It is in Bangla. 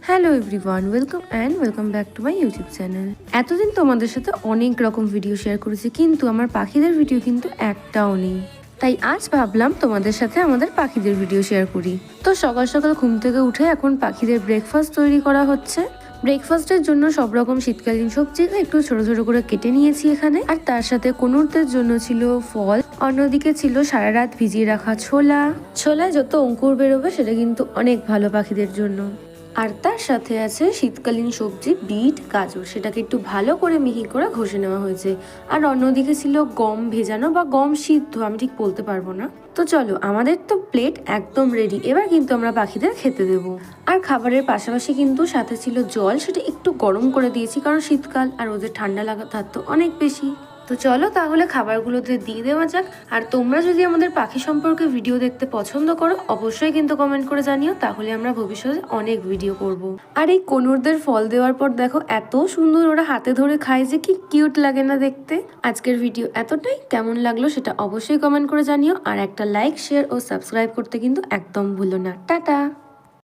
Hello everyone, welcome back to my YouTube channel. এতদিন তোমাদের সাথে অনেক রকম ভিডিও শেয়ার করেছি, কিন্তু আমার পাখিদের ভিডিও কিন্তু একটাও নেই। তাই আজ ভাবলাম তোমাদের সাথে আমাদের পাখিদের ভিডিও শেয়ার করি। তো সকাল সকাল ঘুম থেকে উঠে এখন পাখিদের ব্রেকফাস্ট তৈরি করা হচ্ছে। ব্রেকফাস্টের জন্য সব রকম শীতকালীন সবজি একটু ছোট ছোট করে কেটে নিয়েছি এখানে। আর তার সাথে কনুরদের জন্য ছিল ফল, অন্যদিকে ছিল সারা রাত ভিজিয়ে রাখা ছোলায় যত অঙ্কুর বেরোবে সেটা কিন্তু অনেক ভালো পাখিদের জন্য। আর তার সাথে আছে শীতকালীন সবজি বিট, গাজর, সেটাকে একটু ভালো করে মিহি করে ঘষে নেওয়া হয়েছে। আর অন্যদিকে ছিল গম ভেজানো বা গম সিদ্ধ, আমি ঠিক বলতে পারবো না। তো চলো, আমাদের তো প্লেট একদম রেডি, এবার কিন্তু আমরা পাখিদের খেতে দেবো। আর খাবারের পাশাপাশি কিন্তু সাথে ছিল জল, সেটা একটু গরম করে দিয়েছি কারণ শীতকাল আর ওদের ঠান্ডা লাগা থাকতো অনেক বেশি। তো চলো তাহলে খাবারগুলোতে দিয়ে দেওয়া যাক। আর তোমরা যদি আমাদের পাখি সম্পর্কে ভিডিও দেখতে পছন্দ করো অবশ্যই কিন্তু কমেন্ট করে জানিও, তাহলে আমরা ভবিষ্যতে অনেক ভিডিও করব। আর এই কনুরদের ফল দেওয়ার পর দেখো এত সুন্দর ওরা হাতে ধরে খায় যে কি কিউট লাগে না দেখতে। আজকের ভিডিও এতটাই, কেমন লাগলো সেটা অবশ্যই কমেন্ট করে জানিও। আর একটা লাইক, শেয়ার ও সাবস্ক্রাইব করতে কিন্তু একদম ভুলো না। টাটা।